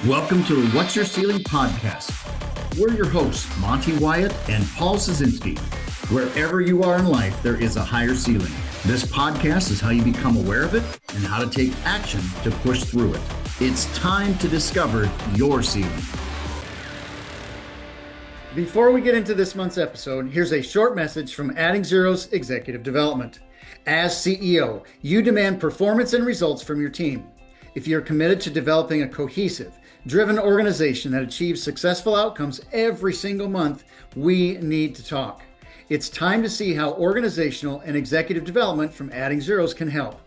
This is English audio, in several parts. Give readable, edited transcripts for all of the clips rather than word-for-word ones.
Welcome to the What's Your Ceiling podcast. We're your hosts, Monty Wyatt and Paul Szynski. Wherever you are in life, there is a higher ceiling. This podcast is how you become aware of it and how to take action to push through it. It's time to discover your ceiling. Before we get into this month's episode, here's a short message from Adding Zero's Executive Development. As CEO, you demand performance and results from your team. If you're committed to developing a cohesive, driven organization that achieves successful outcomes every single month, we need to talk. It's time to see how organizational and executive development from Adding Zeros can help.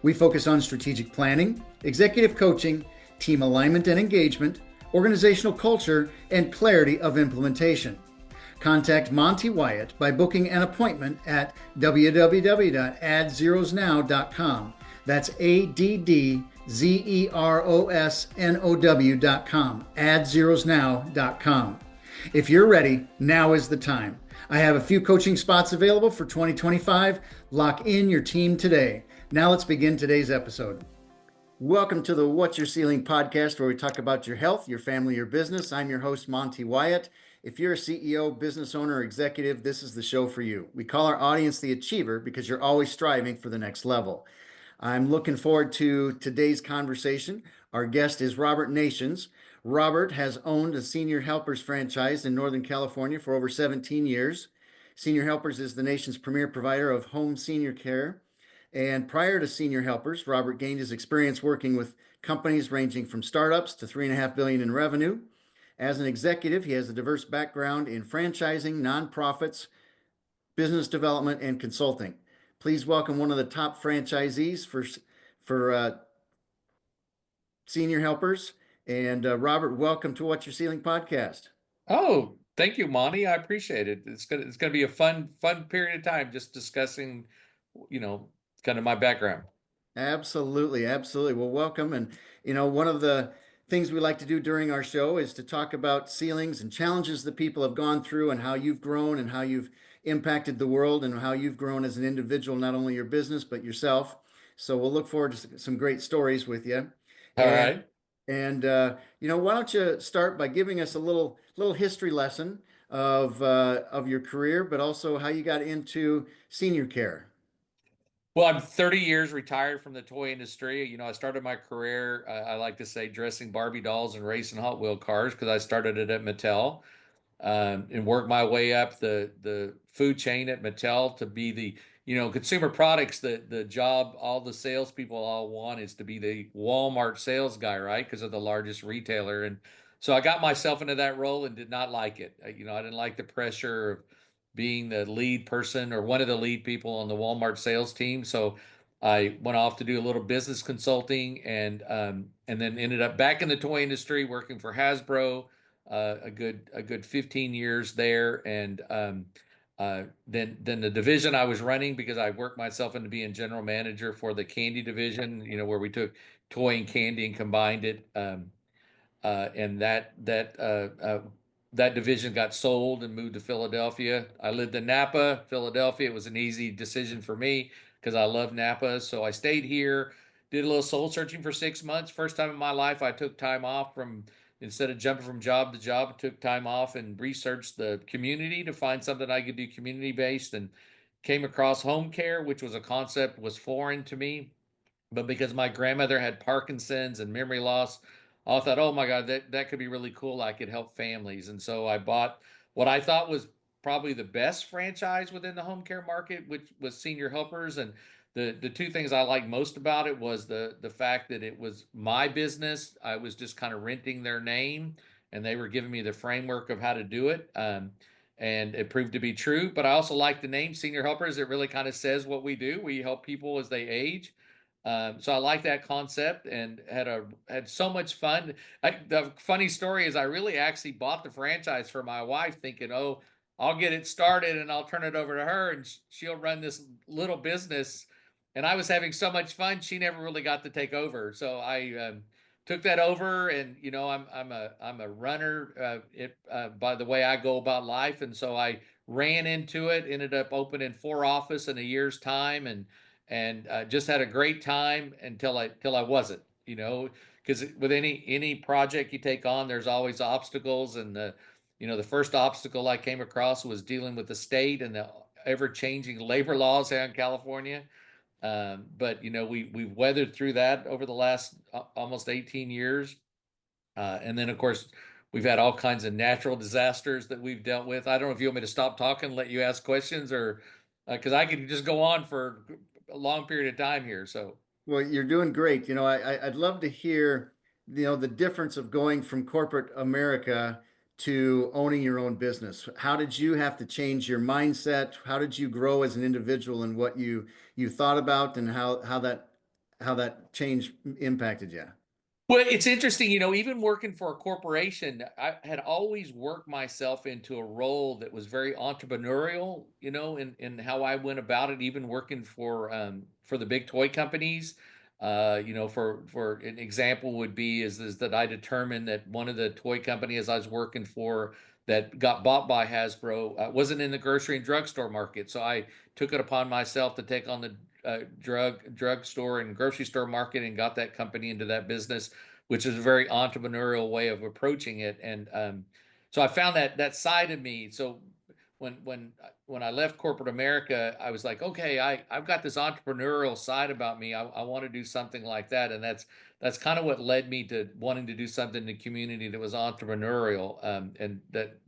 We focus on strategic planning, executive coaching, team alignment and engagement, organizational culture, and clarity of implementation. Contact Monty Wyatt by booking an appointment at www.addZerosNow.com. That's AddZerosNow.com. AddZerosNow.com. If you're ready, now is the time. I have a few coaching spots available for 2025. Lock in your team today. Now let's begin today's episode. Welcome to the What's Your Ceiling podcast, where we talk about your health, your family, your business. I'm your host, Monty Wyatt. If you're a CEO, business owner, or executive, this is the show for you. We call our audience the achiever because you're always striving for the next level. I'm looking forward to today's conversation. Our guest is Robert Nations. Robert has owned a Senior Helpers franchise in Northern California for over 17 years. Senior Helpers is the nation's premier provider of home senior care. And prior to Senior Helpers, Robert gained his experience working with companies ranging from startups to $3.5 billion in revenue. As an executive, he has a diverse background in franchising, nonprofits, business development, and consulting. Please welcome one of the top franchisees for Senior Helpers. And Robert, welcome to What's Your Ceiling podcast. Oh, thank you, Monty. I appreciate it. It's gonna be a fun period of time just discussing, kind of my background. Absolutely. Well, welcome. And, one of the things we like to do during our show is to talk about ceilings and challenges that people have gone through and how you've grown and how you've impacted the world and how you've grown as an individual, not only your business, but yourself. So we'll look forward to some great stories with you. All right. And why don't you start by giving us a little history lesson of your career, but also how you got into senior care. Well, I'm 30 years retired from the toy industry. I started my career, I like to say, dressing Barbie dolls and racing Hot Wheel cars because I started it at Mattel. And work my way up the food chain at Mattel to be the consumer products. The job all the salespeople all want is to be the Walmart sales guy, right? Because they're the largest retailer, and so I got myself into that role and did not like it. I didn't like the pressure of being the lead person or one of the lead people on the Walmart sales team. So I went off to do a little business consulting and then ended up back in the toy industry working for Hasbro. A good 15 years there, and then the division I was running, because I worked myself into being general manager for the candy division, where we took toy and candy and combined it, and that division got sold and moved to Philadelphia. I lived in Napa, Philadelphia. It was an easy decision for me because I love Napa, so I stayed here. Did a little soul searching for 6 months. First time in my life I took time off instead of jumping from job to job, I took time off and researched the community to find something I could do community based, and came across home care, which was a concept was foreign to me. But because my grandmother had Parkinson's and memory loss, I thought, oh my God, that could be really cool. I could help families. And so I bought what I thought was probably the best franchise within the home care market, which was Senior Helpers. And the two things I liked most about it was the fact that it was my business. I was just kind of renting their name, and they were giving me the framework of how to do it. And it proved to be true. But I also like the name Senior Helpers. It really kind of says what we do. We help people as they age. So I like that concept and had so much fun. The funny story is I really actually bought the franchise for my wife, thinking, oh, I'll get it started and I'll turn it over to her and she'll run this little business. And I was having so much fun, she never really got to take over. So I took that over, and I'm a runner by the way I go about life, and so I ran into it. Ended up opening 4 offices in a year's time, and just had a great time until I wasn't. because with any project you take on, there's always obstacles. And the first obstacle I came across was dealing with the state and the ever-changing labor laws here in California. But we've weathered through that over the last almost 18 years. And then, of course, we've had all kinds of natural disasters that we've dealt with. I don't know if you want me to stop talking, let you ask questions, or because I could just go on for a long period of time here. So, Well, you're doing great. I'd love to hear, the difference of going from corporate America to owning your own business. How did you have to change your mindset? How did you grow as an individual and what you thought about and how that change impacted you? well, it's interesting, even working for a corporation, I had always worked myself into a role that was very entrepreneurial, in how I went about it, even working for the big toy companies. For an example would be is that I determined that one of the toy companies I was working for that got bought by Hasbro wasn't in the grocery and drugstore market. So I took it upon myself to take on the drugstore and grocery store market and got that company into that business, which is a very entrepreneurial way of approaching it. And so I found that side of me. So when I left corporate America, I was like, okay, I've got this entrepreneurial side about me. I want to do something like that, and that's kind of what led me to wanting to do something in the community that was entrepreneurial. And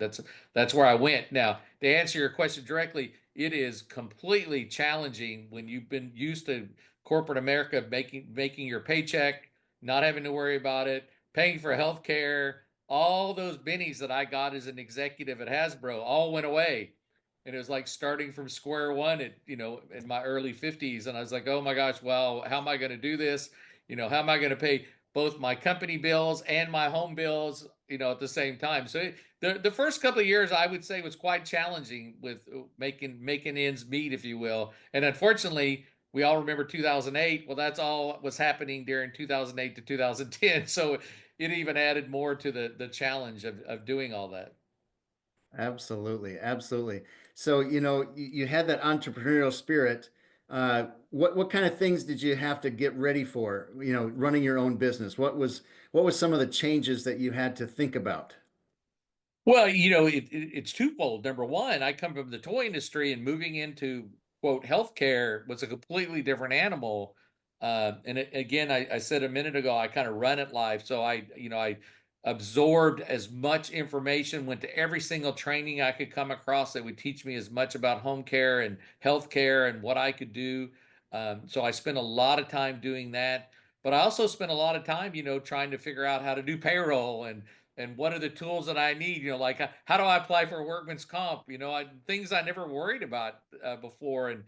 that's where I went. Now, to answer your question directly, it is completely challenging when you've been used to corporate America making your paycheck, not having to worry about it, paying for health care. All those bennies that I got as an executive at Hasbro all went away. And it was like starting from square one in my early 50s. And I was like, oh my gosh, well, how am I going to do this? How am I going to pay both my company bills and my home bills, at the same time? So the first couple of years, I would say, was quite challenging with making ends meet, if you will. And unfortunately, we all remember 2008. Well, that's all was happening during 2008 to 2010. So it even added more to the challenge of doing all that. Absolutely, absolutely. So, you had that entrepreneurial spirit. What kind of things did you have to get ready for, running your own business? What was some of the changes that you had to think about? Well, it's twofold. Number one, I come from the toy industry, and moving into quote healthcare was a completely different animal. Again, I said a minute ago, I kind of run it live, so I absorbed as much information, went to every single training I could come across that would teach me as much about home care and healthcare and what I could do. So I spent a lot of time doing that, but I also spent a lot of time, trying to figure out how to do payroll and what are the tools that I need? Like how do I apply for workman's comp? Things I never worried about before, and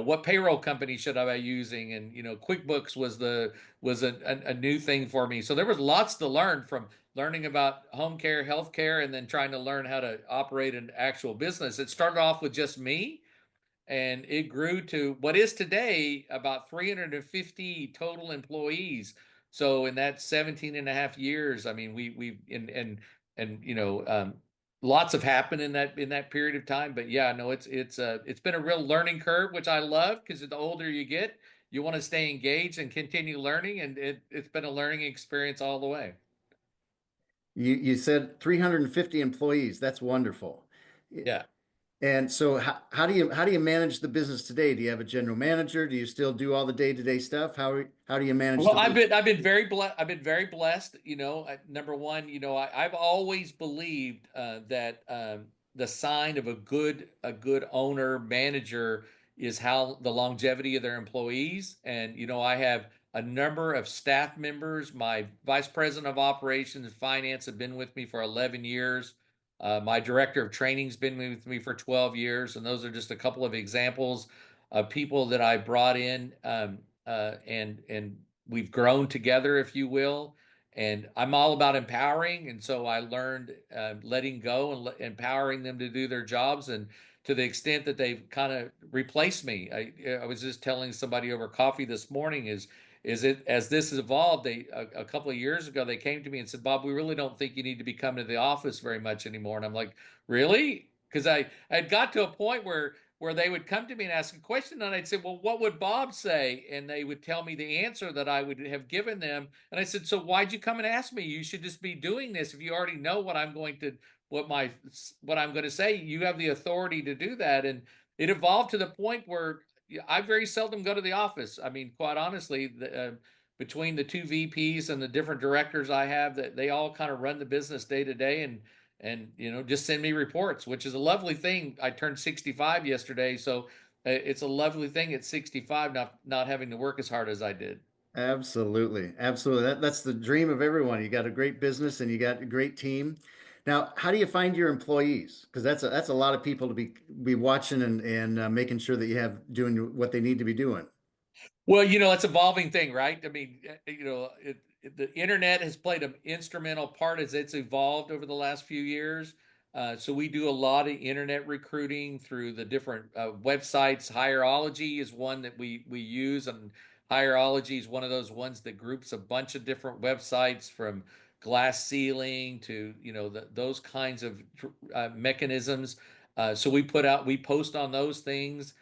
what payroll company should I be using? And QuickBooks was a new thing for me. So there was lots to learn from learning about home care, health care, and then trying to learn how to operate an actual business. It started off with just me, and it grew to what is today about 350 total employees. So in that 17 and a half years, I mean, we and lots have happened in that period of time. But yeah, no, it's been a real learning curve, which I love, because the older you get, you want to stay engaged and continue learning, and it's been a learning experience all the way. You said 350 employees. That's wonderful. Yeah. And so how do you manage the business today? Do you have a general manager? Do you still do all the day-to-day stuff? How do you manage Well, the business? I've been very blessed. I've been very blessed. Number one, I've always believed that the sign of a good owner manager is how the longevity of their employees. And I have a number of staff members. My vice president of operations and finance have been with me for 11 years. My director of training's been with me for 12 years, and those are just a couple of examples of people that I brought in. And we've grown together, if you will. And I'm all about empowering. And so I learned letting go and empowering them to do their jobs. And to the extent that they've kind of replaced me, I was just telling somebody over coffee this morning is it as this has evolved. A couple of years ago they came to me and said, Bob, we really don't think you need to be coming to the office very much anymore. And I'm like, really? Because I had got to a point where they would come to me and ask a question, and I'd say, "Well, what would Bob say?" And they would tell me the answer that I would have given them. And I said, "So why'd you come and ask me? You should just be doing this. If you already know what I'm going to say, you have the authority to do that." And it evolved to the point where I very seldom go to the office. I mean, quite honestly, between the two VPs and the different directors I have, that they all kind of run the business day to day, and just send me reports, which is a lovely thing. I turned 65 yesterday, so it's a lovely thing at 65 not having to work as hard as I did. Absolutely. Absolutely. That's the dream of everyone. You got a great business and you got a great team. Now, how do you find your employees? Because that's a lot of people to be watching and making sure that you have doing what they need to be doing. Well, it's evolving thing, right? I mean, the internet has played an instrumental part as it's evolved over the last few years. So we do a lot of internet recruiting through the different websites. Hierology is one that we use, and Hierology is one of those ones that groups a bunch of different websites from glass ceiling to those kinds of mechanisms. So we post on those things.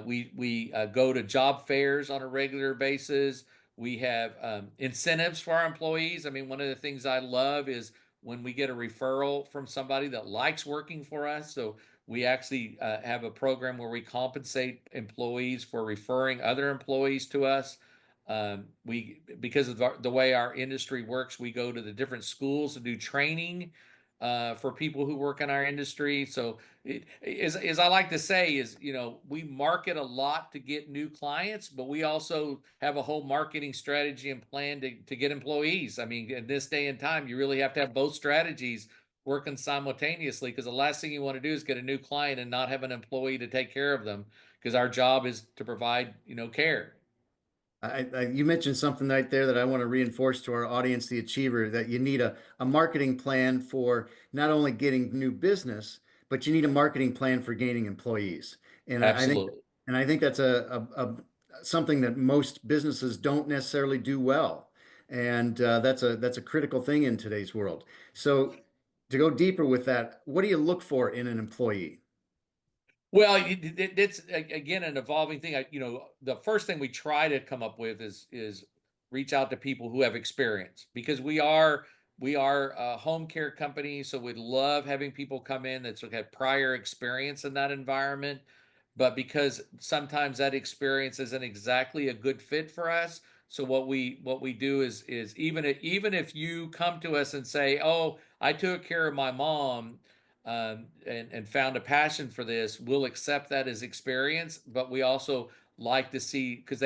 We go to job fairs on a regular basis. We have incentives for our employees. I mean, one of the things I love is when we get a referral from somebody that likes working for us. So we actually have a program where we compensate employees for referring other employees to us. We Because of the way our industry works, we go to the different schools to do training for people who work in our industry. So as I like to say is, we market a lot to get new clients, but we also have a whole marketing strategy and plan to get employees. I mean, in this day and time, you really have to have both strategies working simultaneously, because the last thing you want to do is get a new client and not have an employee to take care of them, because our job is to provide, care. You mentioned something right there that I want to reinforce to our audience, the achiever, that you need a marketing plan for not only getting new business, but you need a marketing plan for gaining employees. And Absolutely. I think that's something that most businesses don't necessarily do well. And that's a critical thing in today's world. So to go deeper with that, what do you look for in an employee? Well, it's again an evolving thing. The first thing we try to come up with is reach out to people who have experience, because we are a home care company, so we'd love having people come in that's had prior experience in that environment. But because sometimes that experience isn't exactly a good fit for us, so what we do is even if you come to us and say, "Oh, I took care of my mom," and found a passion for this, we'll accept that as experience. But we also like to see, because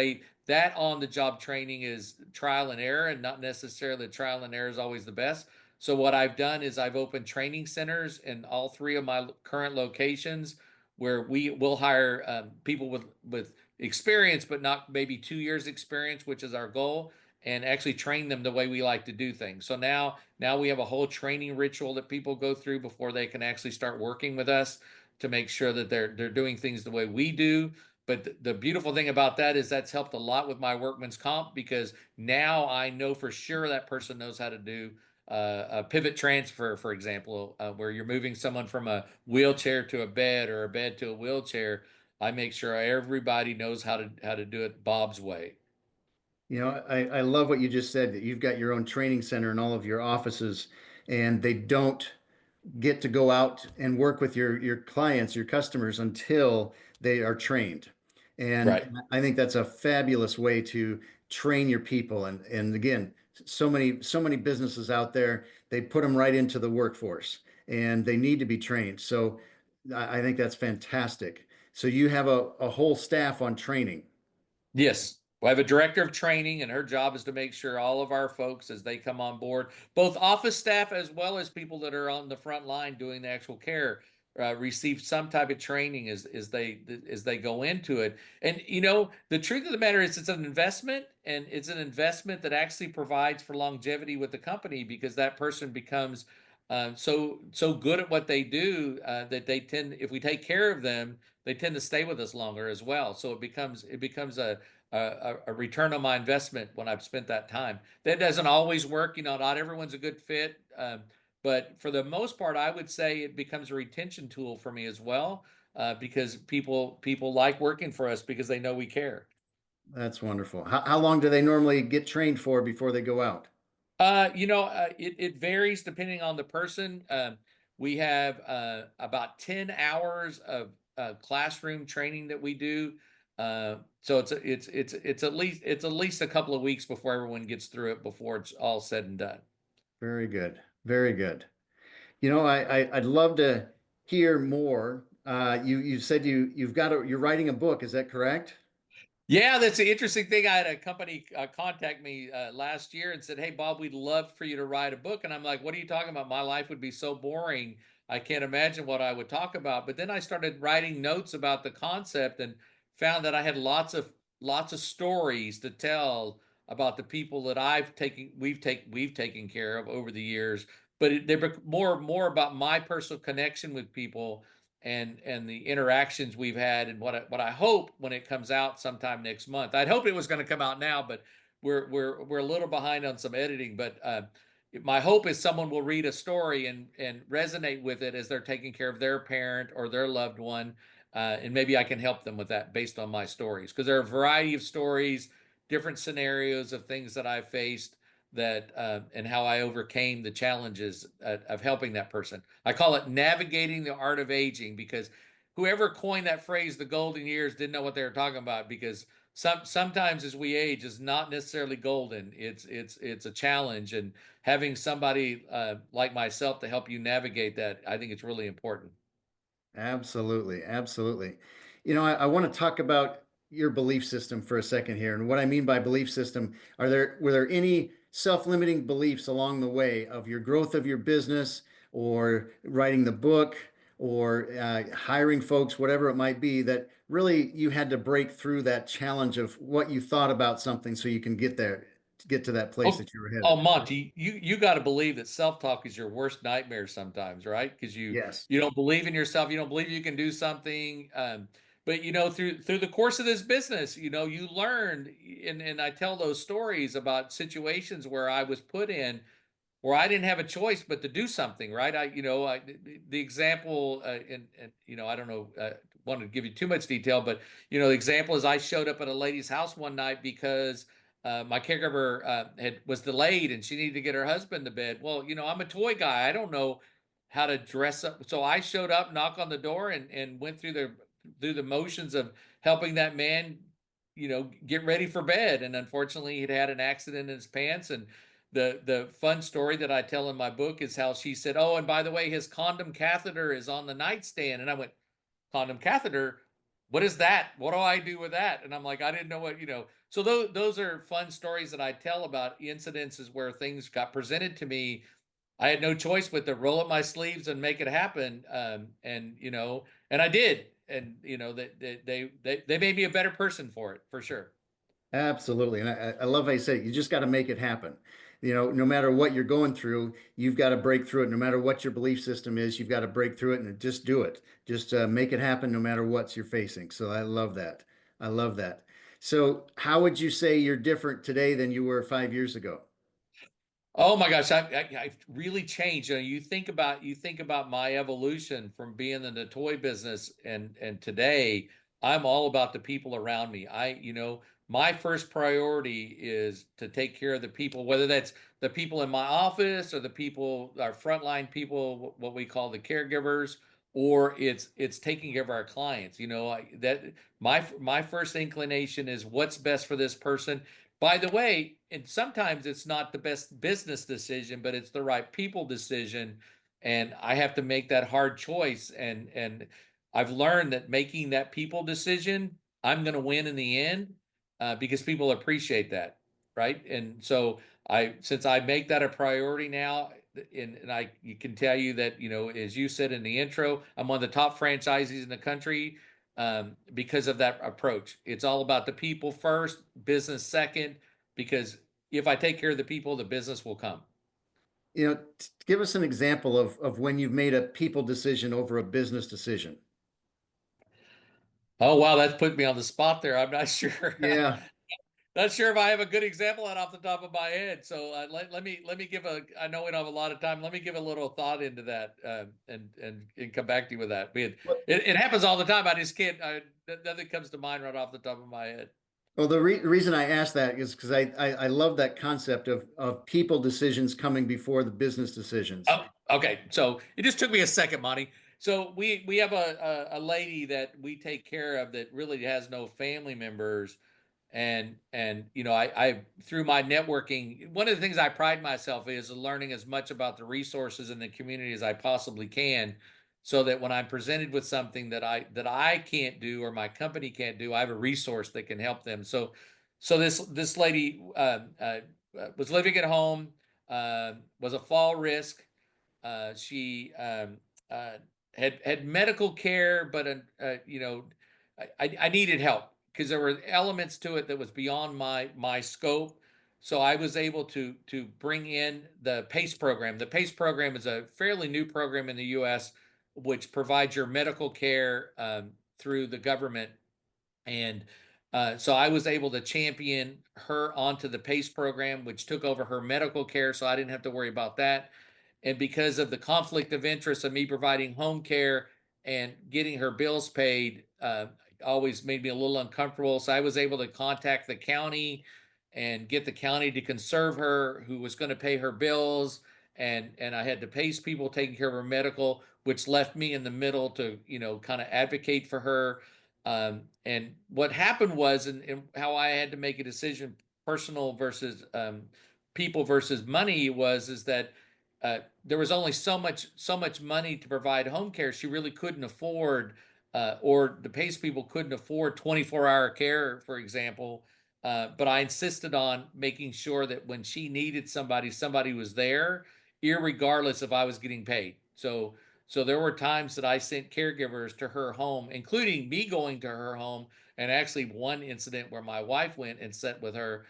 that on the job training is trial and error, and not necessarily trial and error is always the best. So what I've done is I've opened training centers in all three of my current locations, where we will hire people with experience, but not maybe 2 years experience, which is our goal, and actually train them the way we like to do things. So now we have a whole training ritual that people go through before they can actually start working with us, to make sure that they're doing things the way we do. But the beautiful thing about that is that's helped a lot with my workman's comp, because now I know for sure that person knows how to do a pivot transfer, for example, where you're moving someone from a wheelchair to a bed, or a bed to a wheelchair. I make sure everybody knows how to do it Bob's way. I love what you just said, that you've got your own training center in all of your offices, and they don't get to go out and work with your clients, your customers, until they are trained. And Right. I think that's a fabulous way to train your people. And again, so many businesses out there, they put them right into the workforce and they need to be trained. So I think that's fantastic. So you have a whole staff on training. Yes. We have a director of training, and her job is to make sure all of our folks, as they come on board, both office staff as well as people that are on the front line doing the actual care, receive some type of training as they go into it. And the truth of the matter is, it's an investment, and it's an investment that actually provides for longevity with the company, because that person becomes so good at what they do, that if we take care of them, they tend to stay with us longer as well. So it becomes a return on my investment when I've spent that time. That doesn't always work. Not everyone's a good fit. But for the most part, I would say it becomes a retention tool for me as well. because people like working for us because they know we care. That's wonderful. How long do they normally get trained for before they go out? It varies depending on the person. We have about 10 hours of classroom training that we do. So it's at least a couple of weeks before everyone gets through it before it's all said and done. Very good. Very good. I'd love to hear more. You said you're writing a book. Is that correct? Yeah, that's an interesting thing. I had a company contact me last year and said, "Hey, Bob, we'd love for you to write a book." And I'm like, "What are you talking about? My life would be so boring. I can't imagine what I would talk about." But then I started writing notes about the concept and found that I had lots of stories to tell about the people that we've taken care of over the years. But they're more about my personal connection with people and the interactions we've had and what I hope when it comes out sometime next month. I'd hoped it was going to come out now, but we're a little behind on some editing. But my hope is someone will read a story and resonate with it as they're taking care of their parent or their loved one, and maybe I can help them with that based on my stories because there are a variety of stories, different scenarios of things that I've faced that and how I overcame the challenges of helping that person. I call it navigating the art of aging because whoever coined that phrase, the golden years, didn't know what they were talking about because sometimes as we age is not necessarily golden. It's a challenge, and having somebody like myself to help you navigate that, I think it's really important. Absolutely, absolutely. I want to talk about your belief system for a second here. And what I mean by belief system, were there any self-limiting beliefs along the way of your growth of your business or writing the book or hiring folks, whatever it might be, that really you had to break through that challenge of what you thought about something so you can get there, get to that place Oh, that you were oh, headed? Monty, you got to believe that self-talk is your worst nightmare sometimes, right? Because Yes. you don't believe in yourself, you don't believe you can do something. But through the course of this business, you learned, and I tell those stories about situations where I was put in where I didn't have a choice but to do something, right? The example, and I don't know, want to give you too much detail, but the example is I showed up at a lady's house one night because my caregiver was delayed and she needed to get her husband to bed. Well, I'm a toy guy. I don't know how to dress up, so I showed up, knocked on the door, and went through the motions of helping that man, get ready for bed. And unfortunately, he'd had an accident in his pants and the fun story that I tell in my book is how she said, "Oh, and by the way, his condom catheter is on the nightstand." And I went, "Condom catheter? What is that? What do I do with that?" And I'm like, I didn't know what. So those are fun stories that I tell about incidences where things got presented to me. I had no choice but to roll up my sleeves and make it happen. And I did. And they made me a better person for it, for sure. Absolutely. And I love how you say it. You just got to make it happen. No matter what you're going through, you've got to break through it. No matter what your belief system is, you've got to break through it and just do it. Just make it happen no matter what you're facing. So I love that. I love that. So how would you say you're different today than you were 5 years ago? Oh my gosh, I've really changed. You think about my evolution from being in the toy business and today, I'm all about the people around me. My first priority is to take care of the people, whether that's the people in my office or the people, our frontline people, what we call the caregivers, or it's taking care of our clients. That my first inclination is what's best for this person. By the way, and sometimes it's not the best business decision, but it's the right people decision. And I have to make that hard choice. And I've learned that making that people decision, I'm going to win in the end because people appreciate that, right? And so since I make that a priority now, and I you can tell you that as you said in the intro, I'm one of the top franchisees in the country because of that approach. It's all about the people first, business second, because if I take care of the people, the business will come. Give us an example of when you've made a people decision over a business decision. Oh, wow, that's put me on the spot there. I'm not sure. Yeah. Not sure if I have a good example out off the top of my head. So let me give a. I know we don't have a lot of time. Let me give a little thought into that, and come back to you with that. It happens all the time. I just can't. Nothing comes to mind right off the top of my head. Well, the reason I asked that is because I love that concept of people decisions coming before the business decisions. Oh, okay. So it just took me a second, Monty. So we have a lady that we take care of that really has no family members, and I through my networking, one of the things I pride myself is learning as much about the resources in the community as I possibly can, so that when I'm presented with something that I can't do or my company can't do, I have a resource that can help them. So this lady was living at home, was a fall risk. She uh, had medical care, but I needed help because there were elements to it that was beyond my scope. So I was able to bring in the PACE program. The PACE program is a fairly new program in the U.S., which provides your medical care through the government. And so I was able to champion her onto the PACE program, which took over her medical care, so I didn't have to worry about that. And because of the conflict of interest of me providing home care and getting her bills paid, always made me a little uncomfortable. So I was able to contact the county and get the county to conserve her, who was going to pay her bills. And I had to PACE people taking care of her medical, which left me in the middle to, kind of advocate for her. And what happened was, and how I had to make a decision, personal versus people versus money, is that there was only so much money to provide home care. She really couldn't afford, or the PACE people couldn't afford 24-hour care, for example. But I insisted on making sure that when she needed somebody, somebody was there, irregardless if I was getting paid. So there were times that I sent caregivers to her home, including me going to her home, and actually one incident where my wife went and sat with her,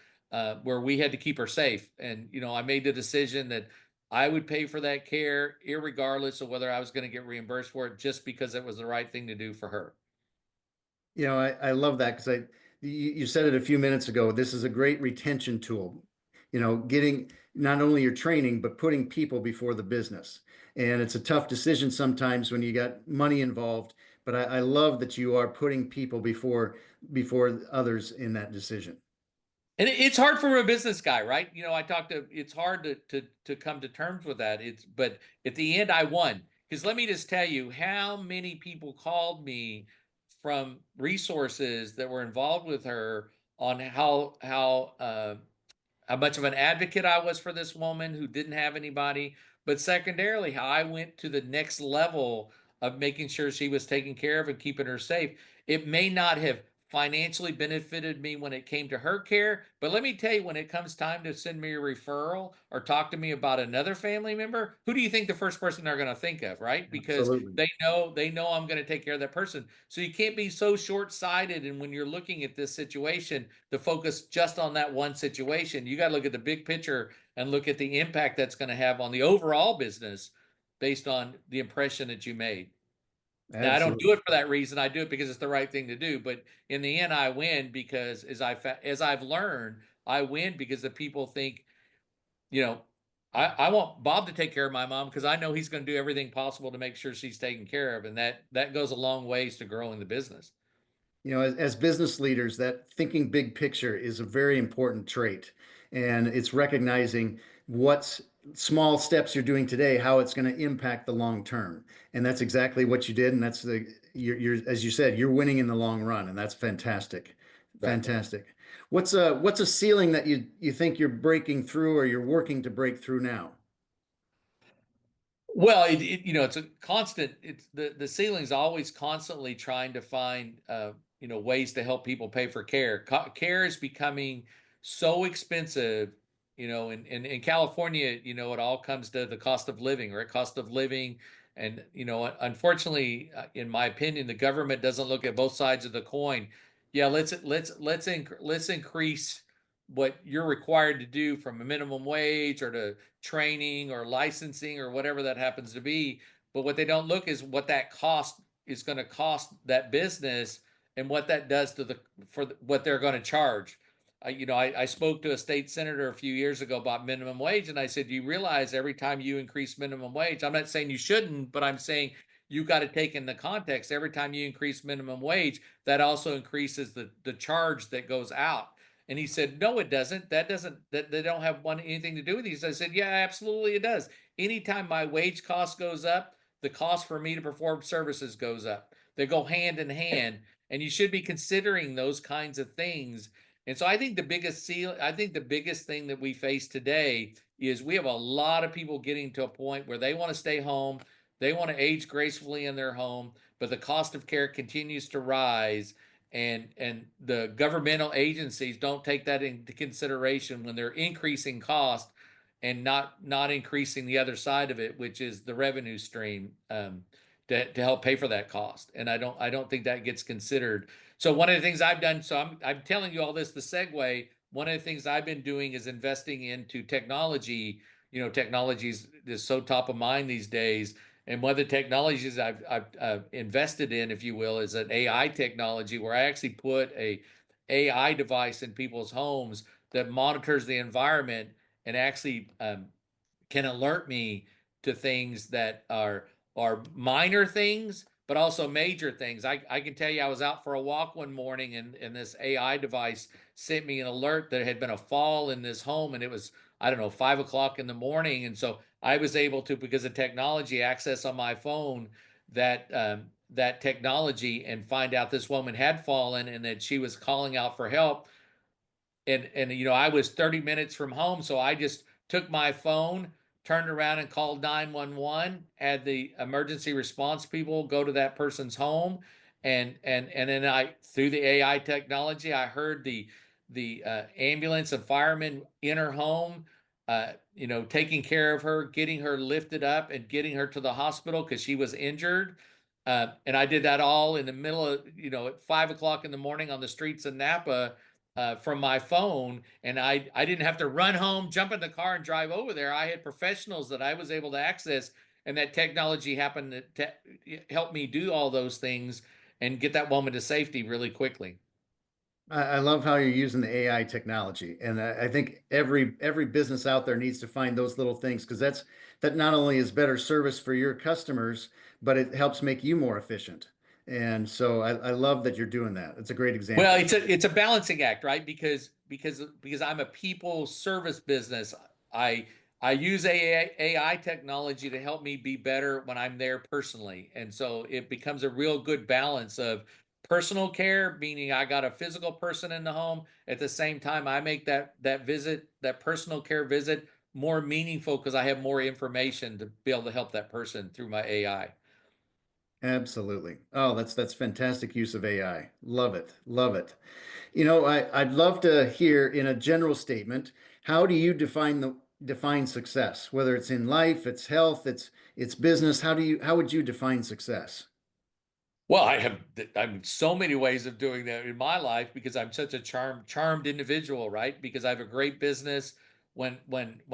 where we had to keep her safe. And I made the decision that I would pay for that care, irregardless of whether I was going to get reimbursed for it, just because it was the right thing to do for her. I love that because you said it a few minutes ago. This is a great retention tool. Getting not only your training, but putting people before the business. And it's a tough decision sometimes when you got money involved. But I love that you are putting people before others in that decision. And it's hard for a business guy, right? It's hard to come to terms with that. But at the end I won. Because let me just tell you how many people called me from resources that were involved with her on how much of an advocate I was for this woman who didn't have anybody, but secondarily, how I went to the next level of making sure she was taken care of and keeping her safe. It may not have financially benefited me when it came to her care, but let me tell you, when it comes time to send me a referral or talk to me about another family member, who do you think the first person they're going to think of, right? Because Absolutely. they know I'm going to take care of that person. So you can't be so short-sighted, and when you're looking at this situation, to focus just on that one situation. You got to look at the big picture and look at the impact that's going to have on the overall business based on the impression that you made. Now, I don't do Absolutely. it for that reason. I do it because it's the right thing to do. But in the end, I win because as I've learned, I win because the people think, you know, I want Bob to take care of my mom because I know he's going to do everything possible to make sure she's taken care of, and that goes a long ways to growing the business. As business leaders, that thinking big picture is a very important trait. And it's recognizing what small steps you're doing today, how it's going to impact the long term. And that's exactly what you did. And as you said, you're winning in the long run. And that's fantastic. Right. Fantastic. What's a ceiling that you think you're breaking through or you're working to break through now? Well, it's a constant. It's the ceiling's always constantly trying to find ways to help people pay for care. Care is becoming so expensive. In California, it all comes to the cost of living, right? Cost of living, and unfortunately, in my opinion, the government doesn't look at both sides of the coin. Yeah, let's increase what you're required to do from a minimum wage or to training or licensing or whatever that happens to be. But what they don't look is what that cost is going to cost that business and what that does to what they're going to charge. I spoke to a state senator a few years ago about minimum wage, and I said, you realize every time you increase minimum wage, I'm not saying you shouldn't, but I'm saying you got to take in the context. Every time you increase minimum wage, that also increases the charge that goes out. And he said, no, it doesn't. That they don't have anything to do with these. I said, yeah, absolutely it does. Anytime my wage cost goes up, the cost for me to perform services goes up. They go hand in hand, and you should be considering those kinds of things. And so I think the biggest thing that we face today is we have a lot of people getting to a point where they want to stay home, they want to age gracefully in their home, but the cost of care continues to rise, and the governmental agencies don't take that into consideration when they're increasing cost and not increasing the other side of it, which is the revenue stream, to help pay for that cost. And I don't think that gets considered. So one of the things I've done, so I'm telling you all this, the segue. One of the things I've been doing is investing into technology. Technology is so top of mind these days. And one of the technologies I've invested in, if you will, is an AI technology where I actually put a AI device in people's homes that monitors the environment and actually can alert me to things that are minor things, but also major things. I can tell you, I was out for a walk one morning, and this AI device sent me an alert that there had been a fall in this home, and it was, I don't know, 5 o'clock in the morning. And so I was able to, because of technology, access on my phone that technology and find out this woman had fallen and that she was calling out for help. And I was 30 minutes from home, so I just took my phone, turned around and called 911, had the emergency response people go to that person's home, and then I, through the AI technology, I heard the ambulance and firemen in her home, taking care of her, getting her lifted up and getting her to the hospital because she was injured. And I did that all in the middle of, at 5 o'clock in the morning on the streets of Napa, from my phone. And I didn't have to run home, jump in the car, and drive over there. I had professionals that I was able to access, and that technology happened to help me do all those things and get that woman to safety really quickly. I love how you're using the AI technology, and I think every business out there needs to find those little things because that not only is better service for your customers, but it helps make you more efficient. And so I love that you're doing that. It's a great Well, example. it's a balancing act, right? Because I'm a people service business. I I use AI technology to help me be better when I'm there personally, and so it becomes a real good balance of personal care, meaning I got a physical person in the home. At the same time, I make that visit, that personal care visit, more meaningful because I have more information to be able to help that person through my AI. Absolutely. Oh, that's fantastic use of AI. Love it. Love it. I'd love to hear in a general statement, how do you define success? Whether it's in life, it's health, it's business, how would you define success? Well, I'm so many ways of doing that in my life because I'm such a charmed individual, right? Because I have a great business. When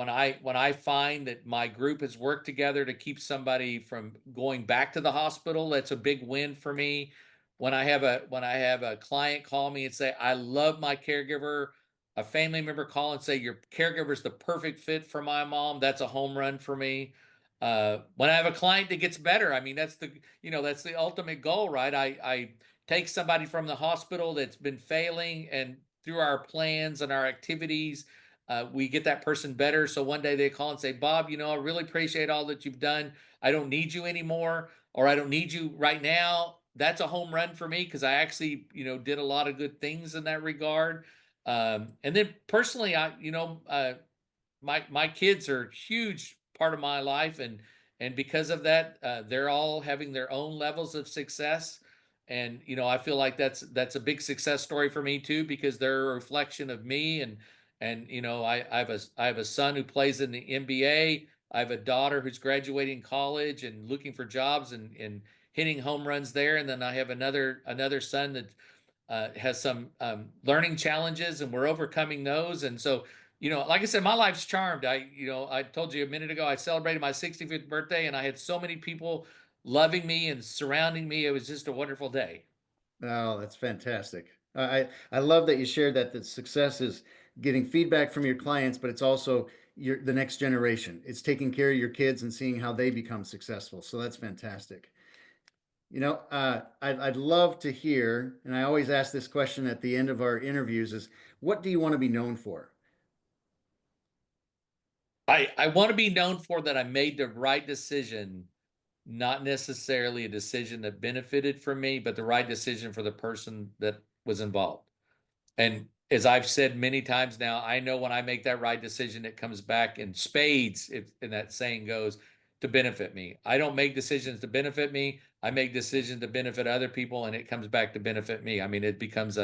I find that my group has worked together to keep somebody from going back to the hospital, that's a big win for me. When I have a client call me and say, I love my caregiver, a family member call and say your caregiver is the perfect fit for my mom, that's a home run for me. When I have a client that gets better, I mean that's the ultimate goal, right? I take somebody from the hospital that's been failing, and through our plans and our activities, we get that person better. So one day they call and say, Bob, I really appreciate all that you've done. I don't need you anymore, or I don't need you right now. That's a home run for me because I actually, did a lot of good things in that regard. And then personally, my kids are a huge part of my life, and because of that, they're all having their own levels of success. And I feel like that's a big success story for me too, because they're a reflection of me. And I have a son who plays in the NBA. I have a daughter who's graduating college and looking for jobs and hitting home runs there. And then I have another son that has some learning challenges, and we're overcoming those. And so, like I said, my life's charmed. I told you a minute ago, I celebrated my 65th birthday, and I had so many people loving me and surrounding me. It was just a wonderful day. Oh, that's fantastic. I love that you shared that success is getting feedback from your clients, but it's also the next generation. It's taking care of your kids and seeing how they become successful. So that's fantastic. I'd love to hear, and I always ask this question at the end of our interviews, is what do you want to be known for? I want to be known for that I made the right decision, not necessarily a decision that benefited from me, but the right decision for the person that was involved. And as I've said many times now, I know when I make that right decision, it comes back in spades, if and that saying goes, to benefit me. I don't make decisions to benefit me. I make decisions to benefit other people, and it comes back to benefit me. I mean, it becomes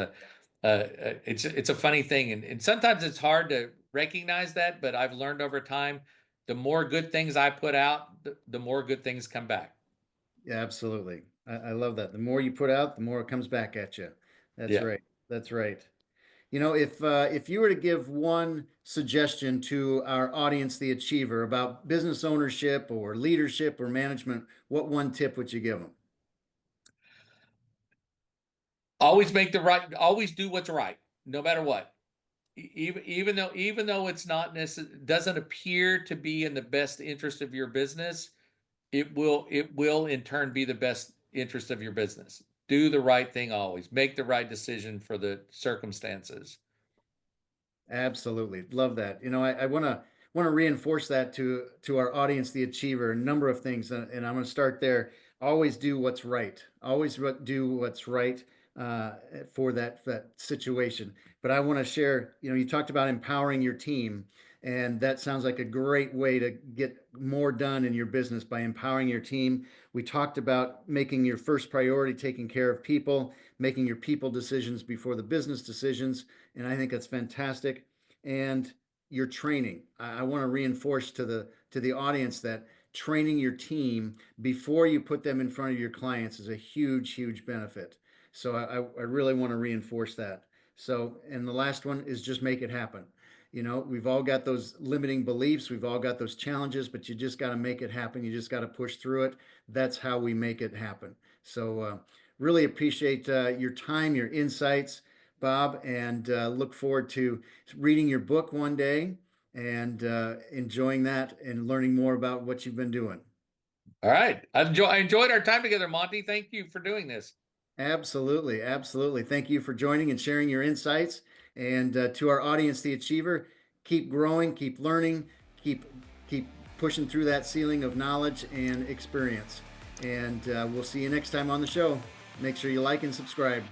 it's a funny thing, and sometimes it's hard to recognize that, but I've learned over time, the more good things I put out, the more good things come back. Yeah, absolutely. I love that. The more you put out, the more it comes back at you. That's Yeah. right. That's right. If you were to give one suggestion to our audience, the achiever, about business ownership or leadership or management, what one tip would you give them? Always do what's right, no matter what. Even though it's not doesn't appear to be in the best interest of your business, it will in turn be the best interest of your business. Do the right thing always. Make the right decision for the circumstances. Absolutely. Love that. I want to reinforce that to our audience, the achiever, a number of things. And I'm going to start there. Always do what's right. Always do what's right for that situation. But I want to share, you talked about empowering your team, and that sounds like a great way to get more done in your business by empowering your team. We talked about making your first priority taking care of people, making your people decisions before the business decisions, and I think that's fantastic. And your training. I want to reinforce to the audience that training your team before you put them in front of your clients is a huge, huge benefit. So I really want to reinforce that. So, and the last one is just make it happen. We've all got those limiting beliefs, we've all got those challenges, but you just got to make it happen. You just got to push through it. That's how we make it happen. So, really appreciate your time, your insights, Bob, and look forward to reading your book one day and enjoying that and learning more about what you've been doing. All right. I enjoyed our time together, Monty. Thank you for doing this. Absolutely, absolutely. Thank you for joining and sharing your insights. And to our audience, the achiever, keep growing, keep learning, keep keep pushing through that ceiling of knowledge and experience. And we'll see you next time on the show. Make sure you like and subscribe.